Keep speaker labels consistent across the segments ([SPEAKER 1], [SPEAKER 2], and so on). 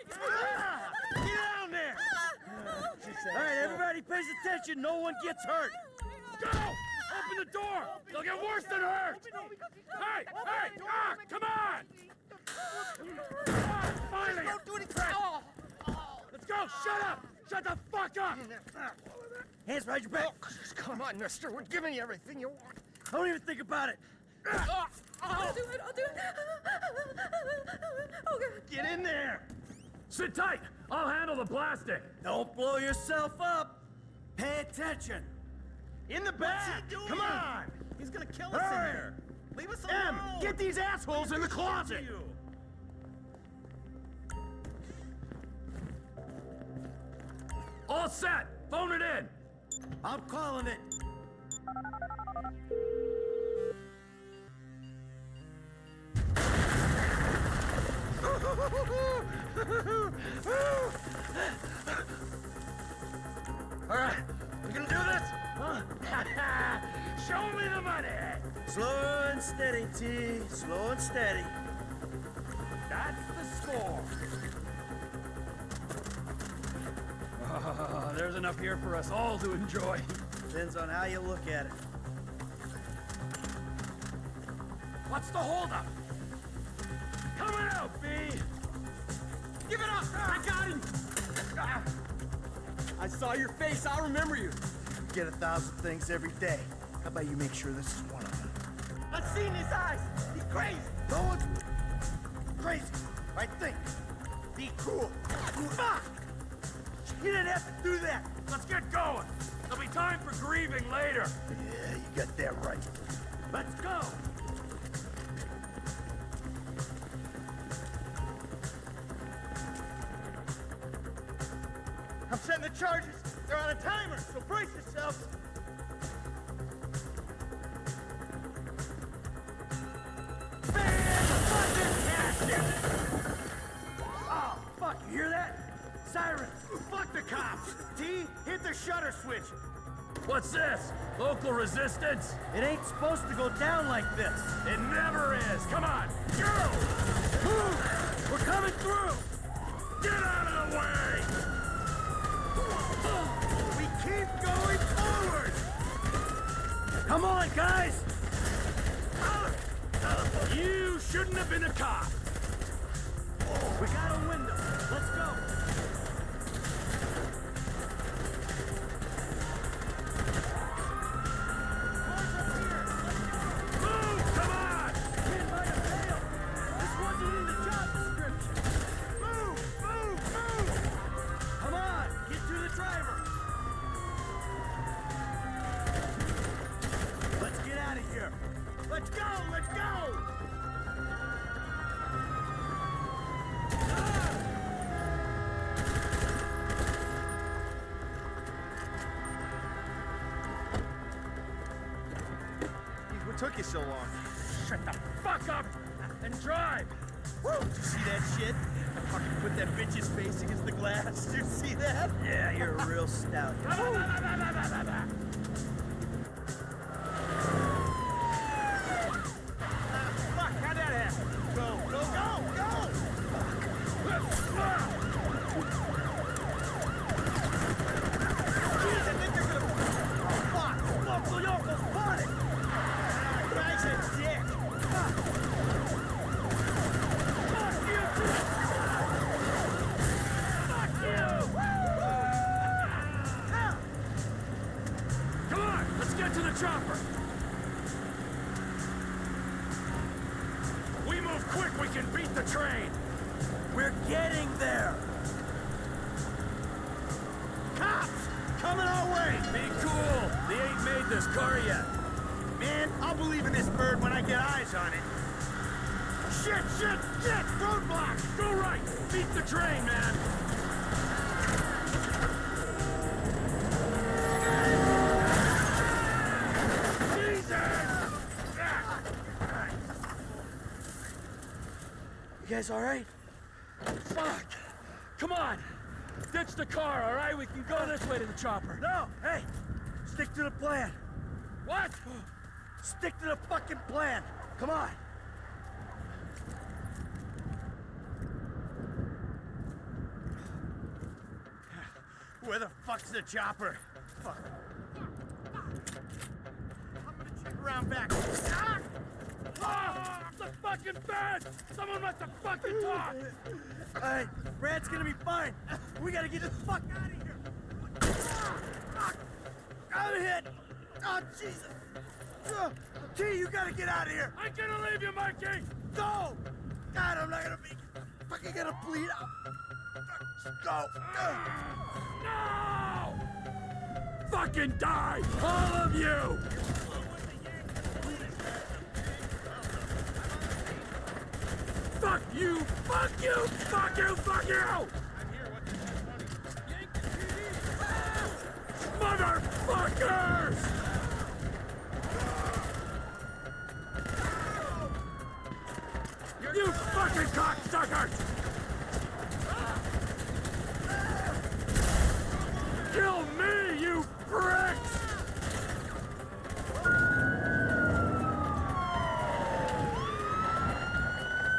[SPEAKER 1] Get down there! All right, everybody pays attention. No one gets hurt.
[SPEAKER 2] Go! Open the door! They'll get worse than hurt! Hey! Hey! Ah! Come on! Finally!
[SPEAKER 1] Don't do anything.
[SPEAKER 2] Let's go! Shut up! Shut the fuck up!
[SPEAKER 1] Hands behind your back.
[SPEAKER 3] Come on, mister. We're giving you everything you want.
[SPEAKER 1] Don't even think about it.
[SPEAKER 4] I'll do it. Oh, God.
[SPEAKER 1] Get in there.
[SPEAKER 2] Sit tight! I'll handle the blasting!
[SPEAKER 1] Don't blow yourself up. Pay attention. In the back. Come on.
[SPEAKER 3] He's gonna kill us in
[SPEAKER 1] Hurry.
[SPEAKER 3] here. Leave us
[SPEAKER 1] Em,
[SPEAKER 3] alone.
[SPEAKER 1] get these assholes in the closet.
[SPEAKER 2] All set! Phone it in!
[SPEAKER 1] I'm calling it.
[SPEAKER 3] All right, we gonna do this?
[SPEAKER 2] Show me the money!
[SPEAKER 1] Slow and steady, T. Slow and steady.
[SPEAKER 2] That's the score! There's enough here for us all to enjoy.
[SPEAKER 1] Depends on how you look at it.
[SPEAKER 2] What's the holdup? Coming out, B!
[SPEAKER 3] Give it up! I got him! I saw your face. I'll remember you.
[SPEAKER 1] You get 1,000 things every day. How about you make sure this is one of them?
[SPEAKER 3] I've seen his eyes. He's crazy.
[SPEAKER 1] No one's crazy. Right thing. Be cool. Fuck! You didn't have to do that.
[SPEAKER 2] Let's get going! There'll be time for grieving later.
[SPEAKER 1] Yeah, you got that right.
[SPEAKER 2] Let's go!
[SPEAKER 1] I'm setting the charges. They're on a timer, so brace yourselves. Oh, fuck, you hear that? Sirens. Fuck the cops. T, hit the shutter switch.
[SPEAKER 2] What's this? Local resistance?
[SPEAKER 1] It ain't supposed to go down like this.
[SPEAKER 2] It never is! Come on! Go!
[SPEAKER 1] Move! We're coming through!
[SPEAKER 2] Get out of the way!
[SPEAKER 1] We keep going forward! Come on, guys!
[SPEAKER 2] You shouldn't have been a cop!
[SPEAKER 1] We got a window. Let's go.
[SPEAKER 2] Move! Come on!
[SPEAKER 1] Kid might have failed. This wasn't in the job description. Move! Move! Move! Come on! Get to the driver! Let's get out of here! Let's go! Let's go!
[SPEAKER 3] What took you so long?
[SPEAKER 2] Shut the fuck up and drive!
[SPEAKER 1] Woo! Did you see that shit? I fucking put that bitch's face against the glass. Did you see that? Yeah, you're a real stout.
[SPEAKER 3] Fuck, how'd that happen?
[SPEAKER 1] Go, go, go, go!
[SPEAKER 3] Jeez, I think they're gonna...
[SPEAKER 1] Oh, fuck! Local, you almost bought it!
[SPEAKER 3] Guy's a dick.
[SPEAKER 1] Fuck you, too! Fuck you!
[SPEAKER 2] Come on, let's get to the chopper! We move quick, we can beat the train!
[SPEAKER 1] We're getting there! Cops! Coming our way!
[SPEAKER 2] Be cool! They ain't made this car yet.
[SPEAKER 1] Man, I'll believe in this bird when I get eyes on it. Shit, shit, shit! Roadblock!
[SPEAKER 2] Go right! Beat the train, man!
[SPEAKER 1] You guys alright?
[SPEAKER 2] Fuck! Come on! Ditch the car, all right? We can go this way to the chopper.
[SPEAKER 1] No! Hey! Stick to the plan!
[SPEAKER 2] What?
[SPEAKER 1] Stick to the fucking plan! Come on!
[SPEAKER 3] Where the fuck's the chopper? Fuck. I'm gonna check around back. Ah!
[SPEAKER 2] Ah! The fucking bed! Someone must have fucking talked!
[SPEAKER 1] Alright, Brad's gonna be fine. We gotta get the fuck out of here. I'm hit. Oh, Jesus. T, you gotta get out of here.
[SPEAKER 2] I'm gonna leave you, Mikey!
[SPEAKER 1] Go. God, I'm not gonna make it. I'm fucking gonna bleed out. Go.
[SPEAKER 2] No! Fucking die! All of you! Fuck you! Fuck you! Fuck you! Fuck you! Motherfuckers! You fucking cocksuckers! Kill me, you pricks!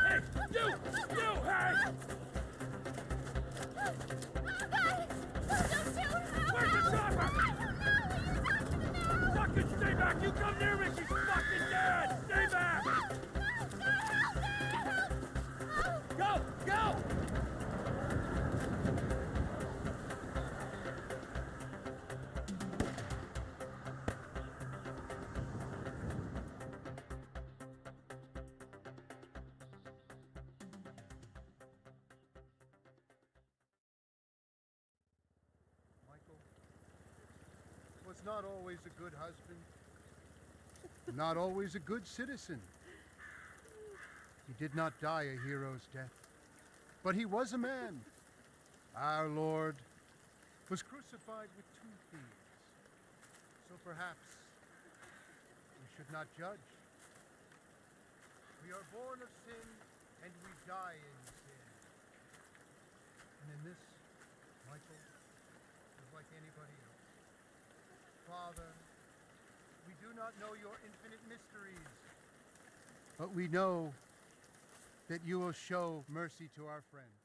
[SPEAKER 2] Hey, you! Hey! Where's the chopper? Fucking stay back! You come near me, she's fucking dead! Stay back! Go! Go!
[SPEAKER 5] Michael was not always a good husband, not always a good citizen. He did not die a hero's death, but he was a man. Our Lord was crucified with 2 thieves, so perhaps we should not judge. We are born of sin, and we die in sin. And in this, Michael is like anybody else. Father, we do not know your infinite mysteries, but we know that you will show mercy to our friends.